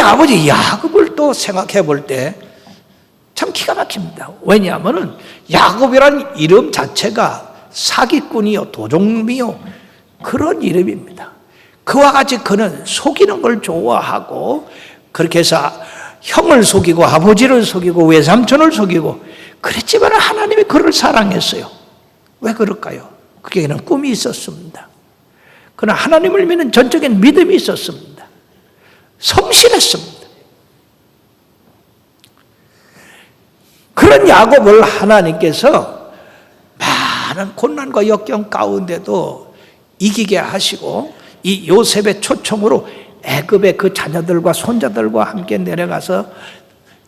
아버지 야곱을 또 생각해 볼 때 참 기가 막힙니다. 왜냐하면 야곱이란 이름 자체가 사기꾼이요 도적미요 그런 이름입니다. 그와 같이 그는 속이는 걸 좋아하고 그렇게 해서 형을 속이고 아버지를 속이고 외삼촌을 속이고 그랬지만 하나님이 그를 사랑했어요. 왜 그럴까요? 그에게는 꿈이 있었습니다. 그는 하나님을 믿는 전적인 믿음이 있었습니다. 성실했습니다. 그런 야곱을 하나님께서 많은 고난과 역경 가운데도 이기게 하시고 이 요셉의 초청으로 애굽의 그 자녀들과 손자들과 함께 내려가서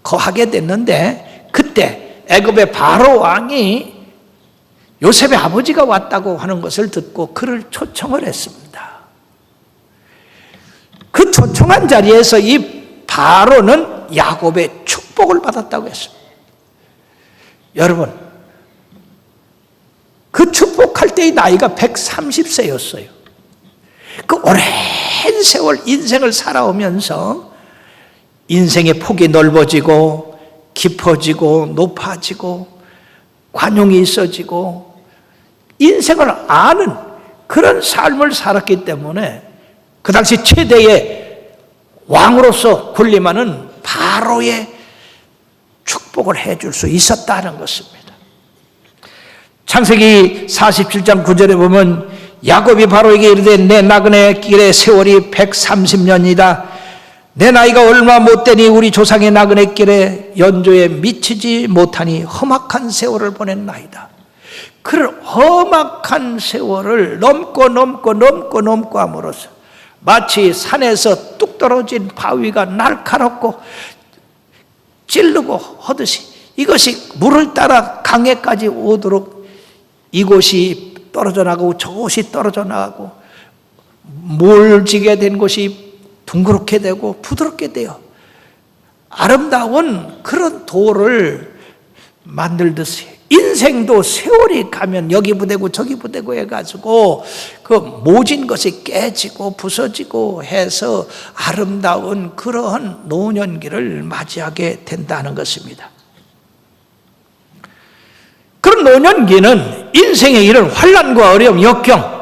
거하게 됐는데 그때 애굽의 바로 왕이 요셉의 아버지가 왔다고 하는 것을 듣고 그를 초청을 했습니다. 그 초청한 자리에서 이 바로는 야곱의 축복을 받았다고 했습니다. 여러분, 그 축복할 때의 나이가 130세였어요. 그 오랜 세월 인생을 살아오면서 인생의 폭이 넓어지고 깊어지고 높아지고 관용이 있어지고 인생을 아는 그런 삶을 살았기 때문에 그 당시 최대의 왕으로서 군림하는 바로의 축복을 해줄 수 있었다는 것입니다. 창세기 47장 9절에 보면 야곱이 바로에게 이르되 내 나그네 길의 세월이 130년이다. 내 나이가 얼마 못되니 우리 조상의 나그네 길에 연조에 미치지 못하니 험악한 세월을 보냈나이다. 그 험악한 세월을 넘고 함으로써 마치 산에서 뚝 떨어진 바위가 날카롭고 찌르고 하듯이 이것이 물을 따라 강에까지 오도록 이곳이 떨어져 나가고 저곳이 떨어져 나가고 몰지게 된 곳이 둥그렇게 되고 부드럽게 돼요. 아름다운 그런 돌을 만들듯이 인생도 세월이 가면 여기 부대고 저기 부대고 해가지고 그 모진 것이 깨지고 부서지고 해서 아름다운 그러한 노년기를 맞이하게 된다는 것입니다. 그런 노년기는 인생의 이런 환난과 어려움, 역경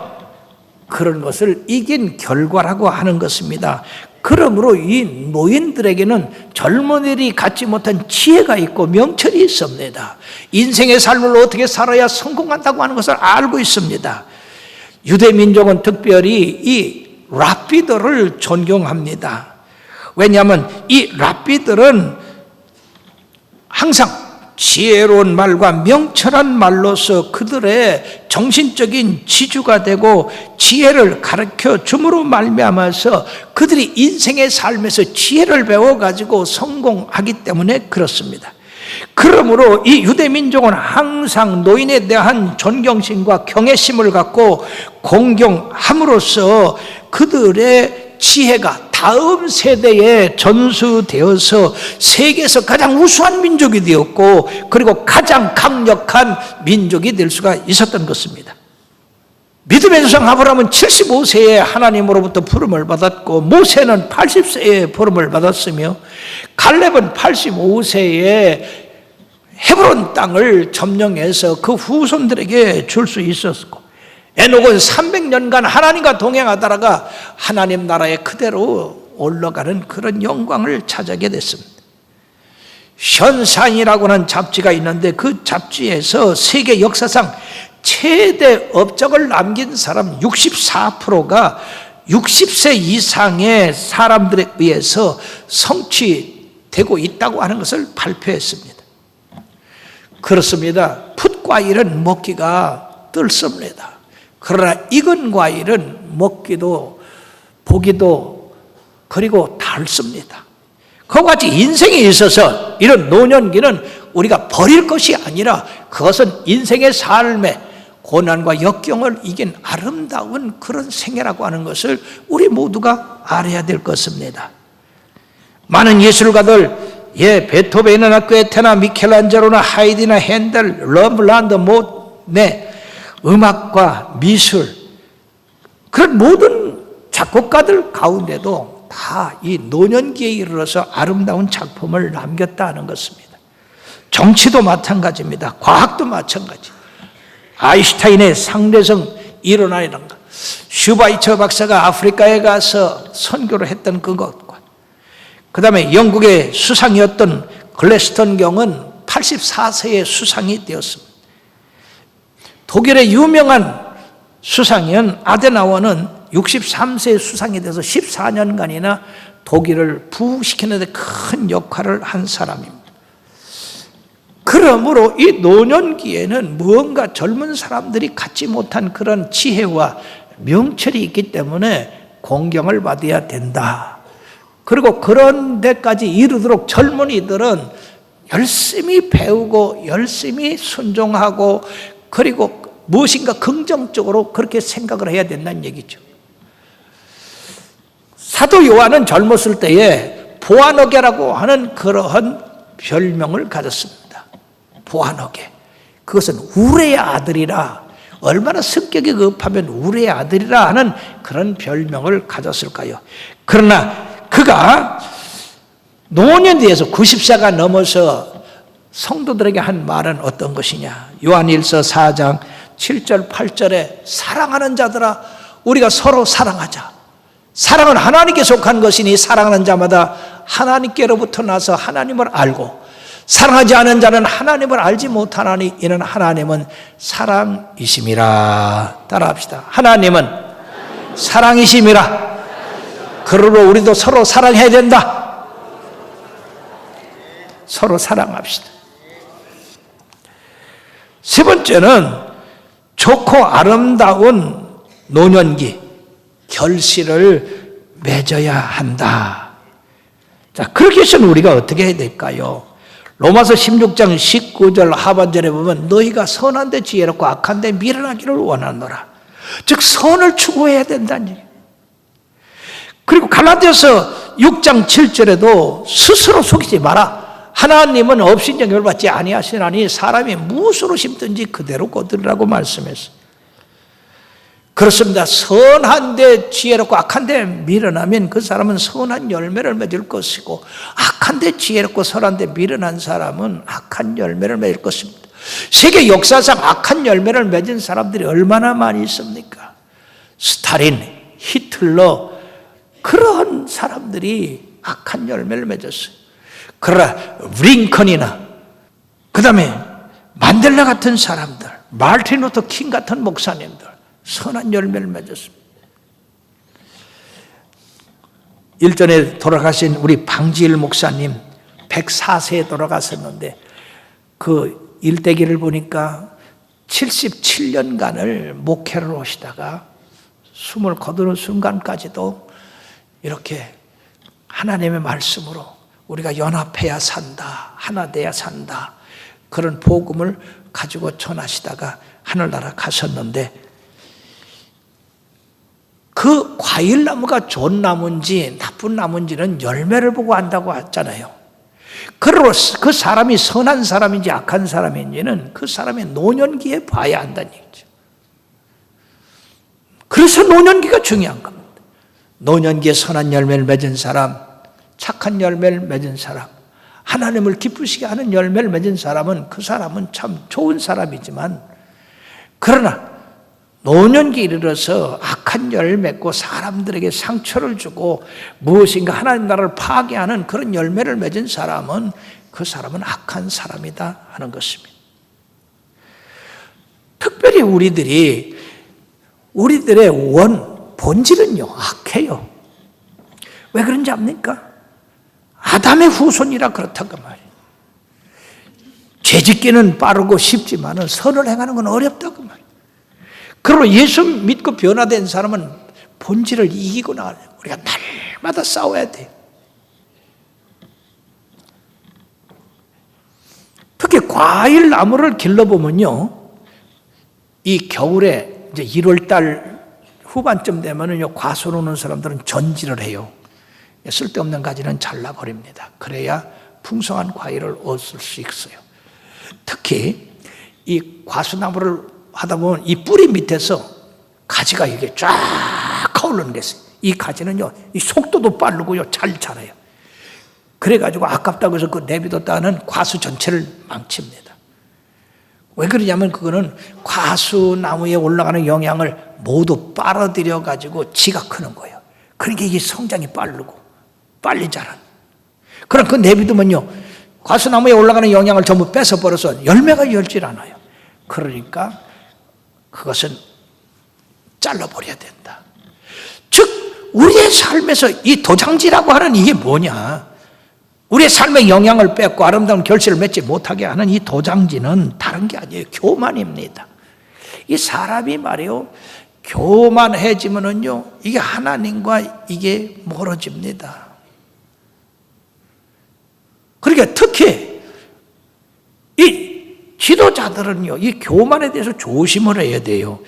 그런 것을 이긴 결과라고 하는 것입니다. 그러므로 이 노인들에게는 젊은이들이 갖지 못한 지혜가 있고 명철이 있습니다. 인생의 삶을 어떻게 살아야 성공한다고 하는 것을 알고 있습니다. 유대민족은 특별히 이 랍비들을 존경합니다. 왜냐하면 이 랍비들은 항상 지혜로운 말과 명철한 말로서 그들의 정신적인 지주가 되고 지혜를 가르쳐 줌으로 말미암아서 그들이 인생의 삶에서 지혜를 배워가지고 성공하기 때문에 그렇습니다. 그러므로 이 유대민족은 항상 노인에 대한 존경심과 경외심을 갖고 공경함으로써 그들의 지혜가 다음 세대에 전수되어서 세계에서 가장 우수한 민족이 되었고 그리고 가장 강력한 민족이 될 수가 있었던 것입니다. 믿음의 조상 아브라함은 75세에 하나님으로부터 부름을 받았고 모세는 80세에 부름을 받았으며 갈렙은 85세에 헤브론 땅을 점령해서 그 후손들에게 줄 수 있었고 에녹은 300년간 하나님과 동행하다가 하나님 나라에 그대로 올라가는 그런 영광을 차지하게 됐습니다. 션샤인이라고 하는 잡지가 있는데 그 잡지에서 세계 역사상 최대 업적을 남긴 사람 64%가 60세 이상의 사람들에 의해서 성취되고 있다고 하는 것을 발표했습니다. 그렇습니다. 풋과일은 먹기가 뜰습니다. 그러나 익은 과일은 먹기도 보기도 그리고 달습니다. 그와 같이 인생에 있어서 이런 노년기는 우리가 버릴 것이 아니라 그것은 인생의 삶에 고난과 역경을 이긴 아름다운 그런 생애라고 하는 것을 우리 모두가 알아야 될 것입니다. 많은 예술가들 베토벤이나 꿰테나 미켈란젤로나 하이디나 핸델, 럼블란드, 모네 음악과 미술 그런 모든 작곡가들 가운데도 다 이 노년기에 이르러서 아름다운 작품을 남겼다 하는 것입니다. 정치도 마찬가지입니다. 과학도 마찬가지. 아인슈타인의 상대성 이론이라는 것, 슈바이처 박사가 아프리카에 가서 선교를 했던 그것과, 그 다음에 영국의 수상이었던 글래스턴 경은 84세에 수상이 되었습니다. 독일의 유명한 수상인 아데나워는 63세에 수상이 돼서 14년간이나 독일을 부흥시키는 데 큰 역할을 한 사람입니다. 그러므로 이 노년기에는 무언가 젊은 사람들이 갖지 못한 그런 지혜와 명철이 있기 때문에 공경을 받아야 된다. 그리고 그런 데까지 이르도록 젊은이들은 열심히 배우고 열심히 순종하고 그리고 무엇인가 긍정적으로 그렇게 생각을 해야 된다는 얘기죠. 사도 요한은 젊었을 때에 보아너게라고 하는 그러한 별명을 가졌습니다. 보아너게. 그것은 우레의 아들이라, 얼마나 성격이 급하면 우레의 아들이라 하는 그런 별명을 가졌을까요? 그러나 그가 노년기에서 90세가 넘어서 성도들에게 한 말은 어떤 것이냐? 요한일서 4장 7절 8절에 사랑하는 자들아 우리가 서로 사랑하자. 사랑은 하나님께 속한 것이니 사랑하는 자마다 하나님께로부터 나서 하나님을 알고 사랑하지 않은 자는 하나님을 알지 못하나니 이는 하나님은 사랑이심이라. 따라합시다. 하나님은 사랑이심이라. 그러므로 우리도 서로 사랑해야 된다. 서로 사랑합시다. 세 번째는 좋고 아름다운 노년기 결실을 맺어야 한다. 자, 그렇게 해서는 우리가 어떻게 해야 될까요? 로마서 16장 19절 하반절에 보면 너희가 선한 데 지혜롭고 악한 데 미련하기를 원하노라. 즉 선을 추구해야 된다는 얘기예요. 그리고 갈라디아서 6장 7절에도 스스로 속이지 마라. 하나님은 업신정 열받지 아니하시나니 사람이 무엇으로 심든지 그대로 거두리라고 말씀했어요. 그렇습니다. 선한데 지혜롭고 악한데 미련하면 그 사람은 선한 열매를 맺을 것이고 악한데 지혜롭고 선한데 미련한 사람은 악한 열매를 맺을 것입니다. 세계 역사상 악한 열매를 맺은 사람들이 얼마나 많이 있습니까? 스탈린, 히틀러 그런 사람들이 악한 열매를 맺었어요. 그러나 링컨이나 그 다음에 만델라 같은 사람들, 마르틴 루터 킹 같은 목사님들 선한 열매를 맺었습니다. 일전에 돌아가신 우리 방지일 목사님 104세에 돌아가셨는데 그 일대기를 보니까 77년간을 목회를 하시다가 숨을 거두는 순간까지도 이렇게 하나님의 말씀으로 우리가 연합해야 산다, 하나 돼야 산다, 그런 복음을 가지고 전하시다가 하늘나라 가셨는데 그 과일나무가 좋은 나무인지 나쁜 나무인지는 열매를 보고 안다고 했잖아요. 그로서 그 사람이 선한 사람인지 악한 사람인지는 그 사람의 노년기에 봐야 한다는 얘기죠. 그래서 노년기가 중요한 겁니다. 노년기에 선한 열매를 맺은 사람, 착한 열매를 맺은 사람, 하나님을 기쁘시게 하는 열매를 맺은 사람은 그 사람은 참 좋은 사람이지만 그러나 노년기에 이르러서 악한 열매를 맺고 사람들에게 상처를 주고 무엇인가 하나님 나라를 파괴하는 그런 열매를 맺은 사람은 그 사람은 악한 사람이다 하는 것입니다. 특별히 우리들의 본질은요 악해요. 왜 그런지 압니까? 아담의 후손이라 그렇다고 말이에요. 죄짓기는 빠르고 쉽지만 선을 행하는 건 어렵다고 말이에요. 그리고 예수 믿고 변화된 사람은 본질을 이기고 나가요. 우리가 날마다 싸워야 돼요. 특히 과일 나무를 길러보면요, 이 겨울에 이제 1월달 후반쯤 되면은요, 과수로 오는 사람들은 전지를 해요. 쓸데없는 가지는 잘라버립니다. 그래야 풍성한 과일을 얻을 수 있어요. 특히 이 과수나무를 하다 보면 이 뿌리 밑에서 가지가 이게 쫙 가오르는 게 있어요. 이 가지는요, 이 속도도 빠르고요, 잘 자라요. 그래가지고 아깝다고 해서 그 내비뒀다는 과수 전체를 망칩니다. 왜 그러냐면 그거는 과수 나무에 올라가는 영양을 모두 빨아들여가지고 지가 크는 거예요. 그러니까 이게 성장이 빠르고 빨리 자란. 그럼 그 내비두면요, 과수나무에 올라가는 영양을 전부 뺏어버려서 열매가 열질 않아요. 그러니까 그것은 잘라버려야 된다. 즉 우리의 삶에서 이 도장지라고 하는 이게 뭐냐, 우리의 삶의 영향을 뺏고 아름다운 결실을 맺지 못하게 하는 이 도장지는 다른 게 아니에요. 교만입니다. 이 사람이 말이요, 교만해지면은요, 이게 하나님과 이게 멀어집니다. 그러니까 특히 이 지도자들은요, 이 교만에 대해서 조심을 해야 돼요.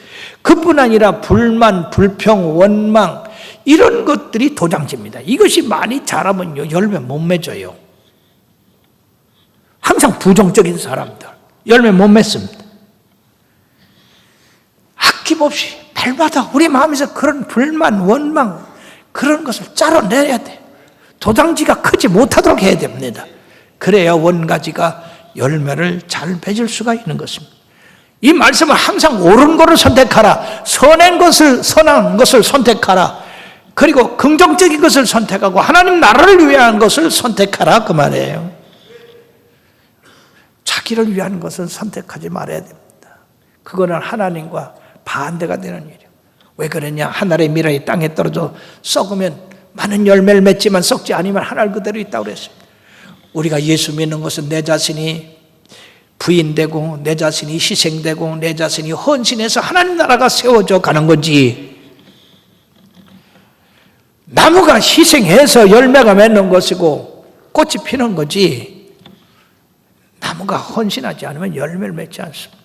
그뿐 아니라 불만, 불평, 원망, 이런 것들이 도장지입니다. 이것이 많이 자라면요, 열매 못 맺어요. 항상 부정적인 사람들, 열매 못 맺습니다. 아낌없이 날마다 우리 마음에서 그런 불만, 원망, 그런 것을 짜러내야 돼. 도장지가 크지 못하도록 해야 됩니다. 그래야 원가지가 열매를 잘 맺을 수가 있는 것입니다. 이 말씀은 항상 옳은 것을 선택하라, 선한 것을 선택하라, 그리고 긍정적인 것을 선택하고 하나님 나라를 위한 것을 선택하라, 그 말이에요. 자기를 위한 것은 선택하지 말아야 됩니다. 그거는 하나님과 반대가 되는 일이에요. 왜 그러냐? 하늘의 미라이 땅에 떨어져 썩으면 많은 열매를 맺지만 썩지 않으면 하늘 그대로 있다고 그랬습니다. 우리가 예수 믿는 것은 내 자신이 부인되고 내 자신이 희생되고 내 자신이 헌신해서 하나님 나라가 세워져 가는 거지, 나무가 희생해서 열매가 맺는 것이고 꽃이 피는 거지, 나무가 헌신하지 않으면 열매를 맺지 않습니다.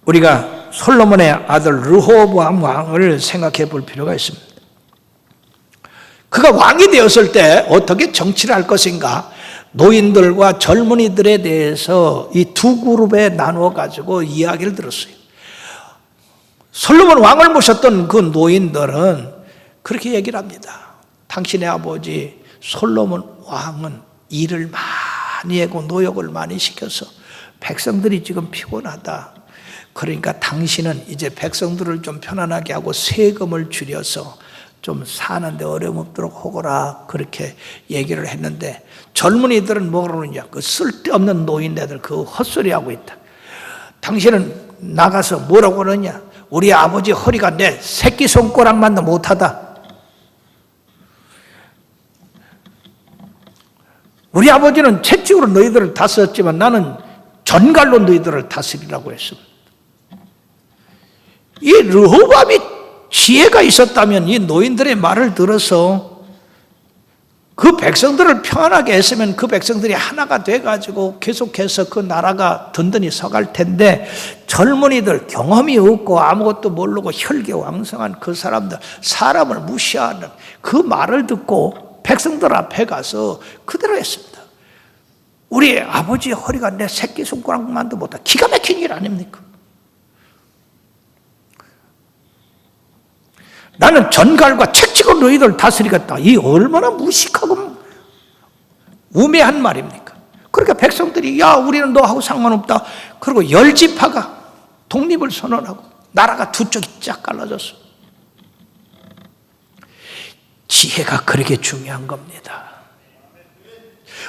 우리가 솔로몬의 아들 르호보암 왕을 생각해 볼 필요가 있습니다. 그가 왕이 되었을 때 어떻게 정치를 할 것인가, 노인들과 젊은이들에 대해서 이 두 그룹에 나누어 가지고 이야기를 들었어요. 솔로몬 왕을 모셨던 그 노인들은 그렇게 얘기를 합니다. 당신의 아버지 솔로몬 왕은 일을 많이 하고 노역을 많이 시켜서 백성들이 지금 피곤하다. 그러니까 당신은 이제 백성들을 좀 편안하게 하고 세금을 줄여서 좀 사는데 어려움 없도록 하거라, 그렇게 얘기를 했는데, 젊은이들은 뭐라 그러냐, 그 쓸데없는 노인네들 그 헛소리하고 있다. 당신은 나가서 뭐라고 그러냐, 우리 아버지 허리가 내 새끼손가락만도 못하다. 우리 아버지는 채찍으로 너희들을 다스렸지만 나는 전갈로 너희들을 다스리라고 했습니다. 이 르호보암이 지혜가 있었다면 이 노인들의 말을 들어서 그 백성들을 평안하게 했으면 그 백성들이 하나가 돼가지고 계속해서 그 나라가 든든히 서갈 텐데, 젊은이들, 경험이 없고 아무것도 모르고 혈기왕성한 그 사람들, 사람을 무시하는 그 말을 듣고 백성들 앞에 가서 그대로 했습니다. 우리 아버지의 허리가 내 새끼손가락만도 못하. 기가 막힌 일 아닙니까? 나는 전갈과 책찍으로 너희들 다스리겠다. 이 얼마나 무식하고 우매한 말입니까? 그러니까 백성들이 야, 우리는 너하고 상관없다. 그리고 열지파가 독립을 선언하고 나라가 두 쪽이 쫙 갈라졌어. 지혜가 그렇게 중요한 겁니다.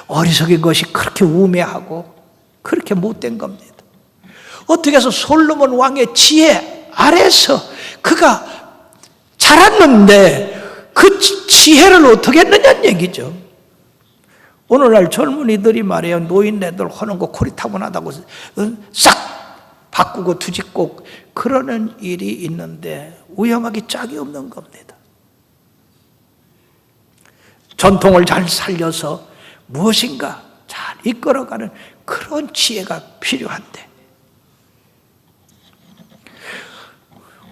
어리석인 것이 그렇게 우매하고 그렇게 못된 겁니다. 어떻게 해서 솔로몬 왕의 지혜 아래서 그가 자랐는데 그 지혜를 어떻게 했느냐는 얘기죠. 오늘날 젊은이들이 말이에요, 노인네들 하는 거 고리타분하다고 싹 바꾸고 뒤집고 그러는 일이 있는데 위험하기 짝이 없는 겁니다. 전통을 잘 살려서 무엇인가 잘 이끌어가는 그런 지혜가 필요한데,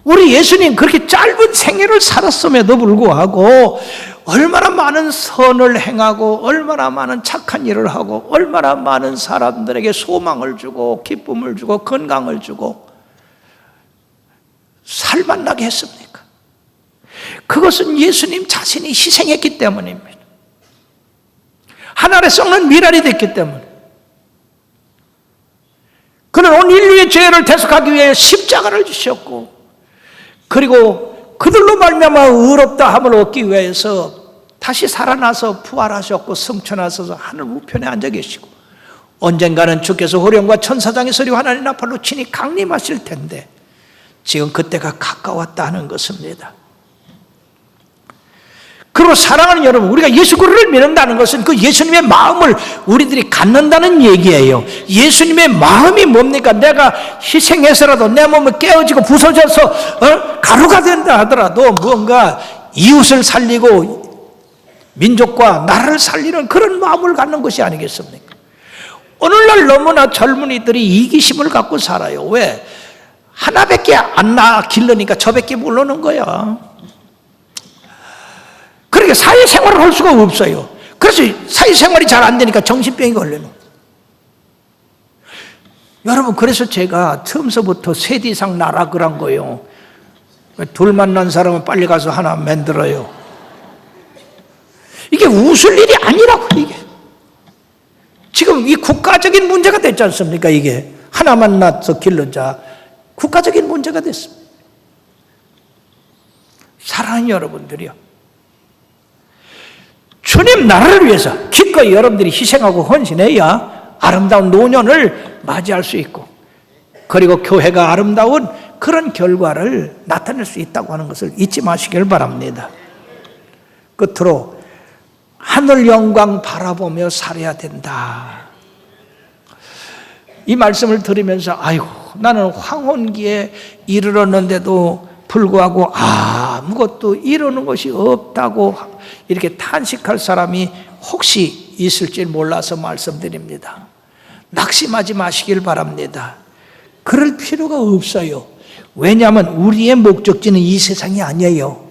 우리 예수님 그렇게 짧은 생애를 살았음에도 불구하고 얼마나 많은 선을 행하고 얼마나 많은 착한 일을 하고 얼마나 많은 사람들에게 소망을 주고 기쁨을 주고 건강을 주고 살맛나게 했습니까? 그것은 예수님 자신이 희생했기 때문입니다. 하늘에 썩는 미랄이 됐기 때문에. 그는 온 인류의 죄를 대속하기 위해 십자가를 지셨고, 그리고 그들로 말미암아 의롭다 함을 얻기 위해서 다시 살아나서 부활하셨고 승천하셔서 하늘 우편에 앉아 계시고, 언젠가는 주께서 호령과 천사장의 소리와 하나님 나팔로 친히 강림하실 텐데 지금 그때가 가까웠다 하는 것입니다. 그리고 사랑하는 여러분, 우리가 예수 그리스도를 믿는다는 것은 그 예수님의 마음을 우리들이 갖는다는 얘기예요. 예수님의 마음이 뭡니까? 내가 희생해서라도 내 몸을 깨어지고 부서져서 가루가 된다 하더라도 무언가 이웃을 살리고 민족과 나라를 살리는 그런 마음을 갖는 것이 아니겠습니까? 오늘날 너무나 젊은이들이 이기심을 갖고 살아요. 왜? 하나밖에 안 길러니까 저밖에 모르는 거야. 그러니까 사회생활을 할 수가 없어요. 그래서 사회생활이 잘 안 되니까 정신병이 걸리는 거예요. 여러분, 그래서 제가 처음서부터 세대상 나라 그런 거예요. 둘 만난 사람은 빨리 가서 하나 만들어요. 이게 웃을 일이 아니라고. 이게 지금 이 국가적인 문제가 됐지 않습니까? 이게 하나 만나서 길러자 국가적인 문제가 됐습니다. 사랑하는 여러분들이요, 주님 나라를 위해서 기꺼이 여러분들이 희생하고 헌신해야 아름다운 노년을 맞이할 수 있고, 그리고 교회가 아름다운 그런 결과를 나타낼 수 있다고 하는 것을 잊지 마시길 바랍니다. 끝으로 하늘 영광 바라보며 살아야 된다. 이 말씀을 들으면서 아이고, 나는 황혼기에 이르렀는데도 불구하고 아무것도 이루는 것이 없다고 이렇게 탄식할 사람이 혹시 있을지 몰라서 말씀드립니다. 낙심하지 마시길 바랍니다. 그럴 필요가 없어요. 왜냐하면 우리의 목적지는 이 세상이 아니에요.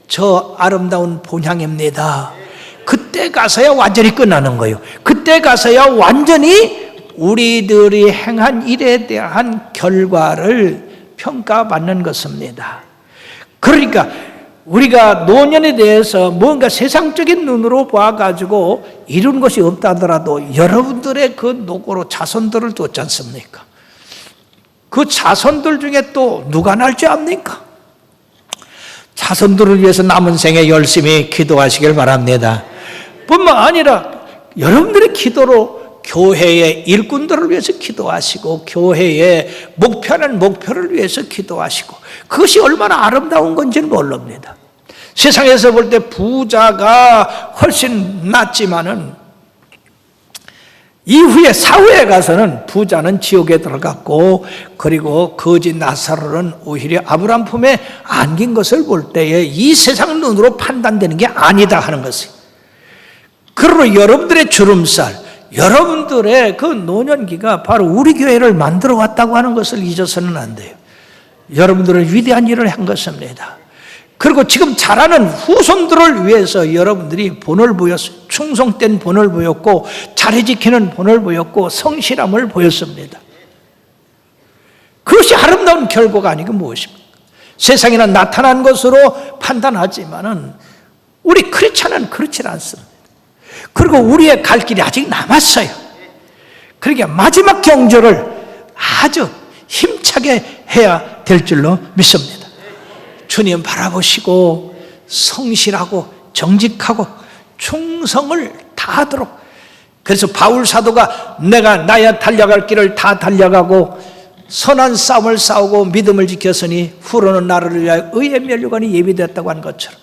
저 아름다운 본향입니다. 그때 가서야 완전히 끝나는 거예요. 그때 가서야 완전히 우리들이 행한 일에 대한 결과를 평가받는 것입니다. 그러니까 우리가 노년에 대해서 뭔가 세상적인 눈으로 봐가지고 이룬 것이 없다 하더라도 여러분들의 그 노고로 자손들을 뒀지 않습니까? 그 자손들 중에 또 누가 날지 압니까? 자손들을 위해서 남은 생에 열심히 기도하시길 바랍니다. 뿐만 아니라 여러분들의 기도로 교회의 일꾼들을 위해서 기도하시고, 교회의 목표는 목표를 위해서 기도하시고, 그것이 얼마나 아름다운 건지는 모릅니다. 세상에서 볼 때 부자가 훨씬 낫지만은 이후에 사후에 가서는 부자는 지옥에 들어갔고, 그리고 거지 나사로는 오히려 아브라함 품에 안긴 것을 볼 때에 이 세상 눈으로 판단되는 게 아니다 하는 것이에요. 그러므로 여러분들의 주름살, 여러분들의 그 노년기가 바로 우리 교회를 만들어 왔다고 하는 것을 잊어서는 안 돼요. 여러분들은 위대한 일을 한 것입니다. 그리고 지금 자라는 후손들을 위해서 여러분들이 본을 보였어요. 충성된 본을 보였고, 자리 지키는 본을 보였고, 성실함을 보였습니다. 그것이 아름다운 결과가 아니고 무엇입니까? 세상에는 나타난 것으로 판단하지만은 우리 크리스찬은 그렇지 않습니다. 그리고 우리의 갈 길이 아직 남았어요. 그러니까 마지막 경주를 아주 힘차게 해야 될 줄로 믿습니다. 주님 바라보시고 성실하고 정직하고 충성을 다하도록. 그래서 바울 사도가 내가 나의 달려갈 길을 다 달려가고 선한 싸움을 싸우고 믿음을 지켰으니 후로는 나를 위하여 의의 면류관이 예비되었다고 하는 것처럼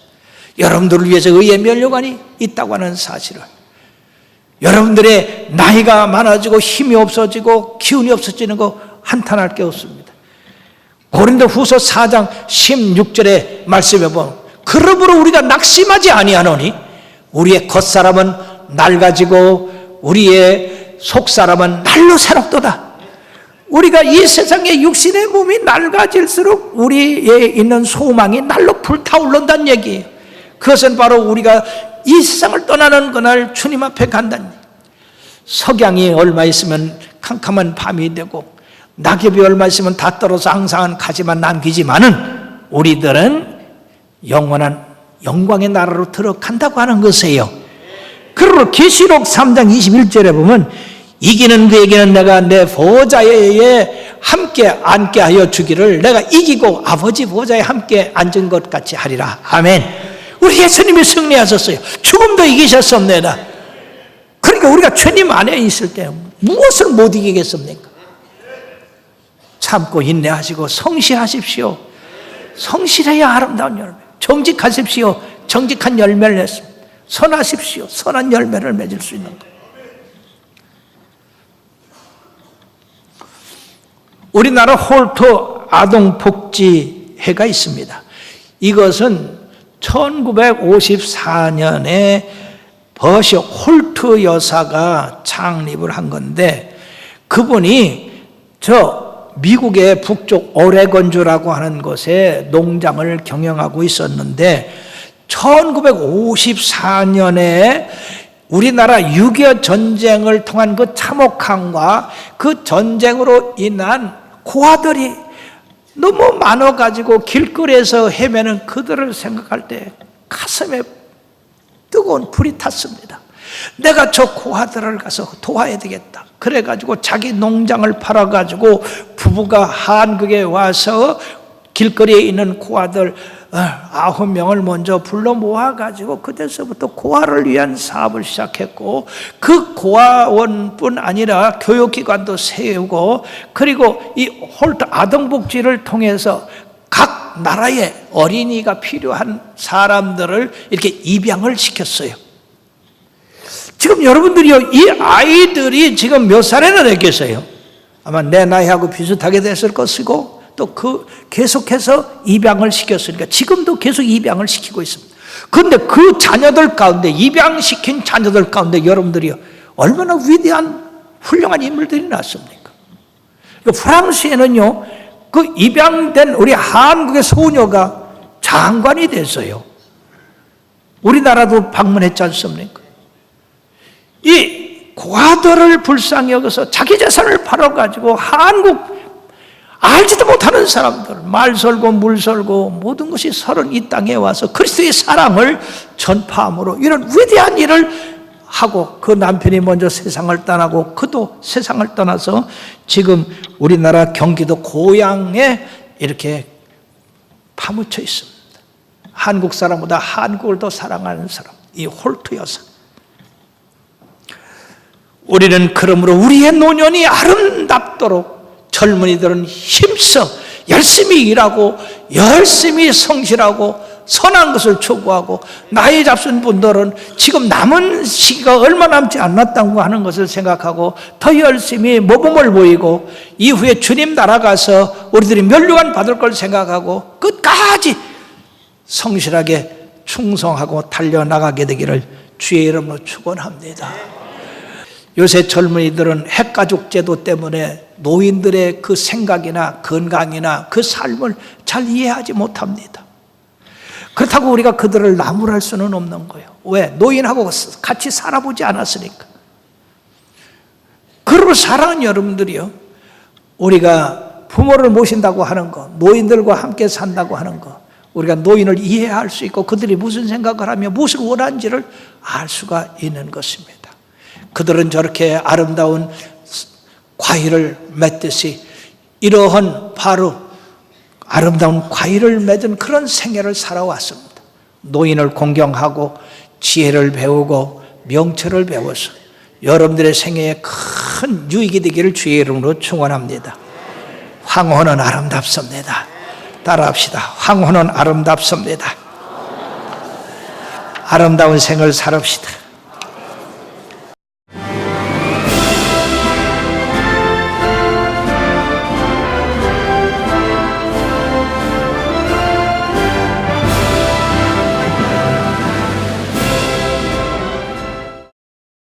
여러분들을 위해서 의의 면류관이 있다고 하는 사실을, 여러분들의 나이가 많아지고 힘이 없어지고 기운이 없어지는 거 한탄할 게 없습니다. 고린도후서 4장 16절의 말씀에 보면 그러므로 우리가 낙심하지 아니하노니 우리의 겉사람은 낡아지고 우리의 속사람은 날로 새롭도다. 우리가 이 세상의 육신의 몸이 낡아질수록 우리에 있는 소망이 날로 불타오른다는 얘기예요. 그것은 바로 우리가 이 세상을 떠나는 그날 주님 앞에 간다는 얘기예요. 석양이 얼마 있으면 캄캄한 밤이 되고 낙엽이 얼마 있으면 다 떨어져 앙상한 가지만 남기지만은 우리들은 영원한 영광의 나라로 들어간다고 하는 것이에요. 그리고 계시록 3장 21절에 보면 이기는 그에게는 내가 내 보좌에 함께 앉게 하여 주기를 내가 이기고 아버지 보좌에 함께 앉은 것 같이 하리라. 아멘. 우리 예수님이 승리하셨어요. 죽음도 이기셨습니다. 그러니까 우리가 주님 안에 있을 때 무엇을 못 이기겠습니까? 참고 인내하시고 성실하십시오. 성실해야 아름다운 열매. 정직하십시오. 정직한 열매를 냈습니다. 선하십시오. 선한 열매를 맺을 수 있는 것. 우리나라 홀트 아동복지회가 있습니다. 이것은 1954년에 버시 홀트 여사가 창립을 한 건데 그분이 미국의 북쪽 오레곤주라고 하는 곳에 농장을 경영하고 있었는데 1954년에 우리나라 6.25 전쟁을 통한 그 참혹함과 그 전쟁으로 인한 고아들이 너무 많아가지고 길거리에서 헤매는 그들을 생각할 때 가슴에 뜨거운 불이 탔습니다. 내가 저 고아들을 가서 도와야 되겠다. 그래가지고 자기 농장을 팔아가지고 부부가 한국에 와서 길거리에 있는 고아들 9명을 먼저 불러 모아가지고 그때서부터 고아를 위한 사업을 시작했고 그 고아원뿐 아니라 교육기관도 세우고 그리고 이 홀트 아동복지를 통해서 각 나라의 어린이가 필요한 사람들을 이렇게 입양을 시켰어요. 지금 여러분들이요, 이 아이들이 지금 몇 살이나 됐겠어요? 아마 내 나이하고 비슷하게 됐을 것이고 또 계속해서 입양을 시켰으니까 지금도 계속 입양을 시키고 있습니다. 그런데 그 자녀들 가운데 입양시킨 자녀들 가운데 여러분들이요 얼마나 위대한 훌륭한 인물들이 났습니까? 프랑스에는요 그 입양된 우리 한국의 소녀가 장관이 됐어요. 우리나라도 방문했지 않습니까? 이 고아들을 불쌍히 여겨서 자기 재산을 팔아가지고 한국 알지도 못하는 사람들, 말 설고 물 설고 모든 것이 서른 이 땅에 와서 그리스도의 사랑을 전파함으로 이런 위대한 일을 하고 그 남편이 먼저 세상을 떠나고 그도 세상을 떠나서 지금 우리나라 경기도 고향에 이렇게 파묻혀 있습니다. 한국 사람보다 한국을 더 사랑하는 사람, 이 홀트 여사. 우리는 그러므로 우리의 노년이 아름답도록 젊은이들은 힘써 열심히 일하고 열심히 성실하고 선한 것을 추구하고 나이 잡순 분들은 지금 남은 시기가 얼마 남지 않았다고 하는 것을 생각하고 더 열심히 모범을 보이고 이후에 주님 나라 가서 우리들이 멸류관 받을 걸 생각하고 끝까지 성실하게 충성하고 달려나가게 되기를 주의 이름으로 축원합니다. 요새 젊은이들은 핵가족 제도 때문에 노인들의 그 생각이나 건강이나 그 삶을 잘 이해하지 못합니다. 그렇다고 우리가 그들을 나무랄 수는 없는 거예요. 왜? 노인하고 같이 살아보지 않았으니까. 그리고 사랑하는 여러분들이요, 우리가 부모를 모신다고 하는 거, 노인들과 함께 산다고 하는 거, 우리가 노인을 이해할 수 있고 그들이 무슨 생각을 하며 무엇을 원하는지를 알 수가 있는 것입니다. 그들은 저렇게 아름다운 과일을 맺듯이 이러한 바로 아름다운 과일을 맺은 그런 생애를 살아왔습니다. 노인을 공경하고 지혜를 배우고 명철을 배워서 여러분들의 생애에 큰 유익이 되기를 주의 이름으로 축원합니다. 황혼은 아름답습니다. 따라합시다. 황혼은 아름답습니다. 아름다운 생을 살읍시다.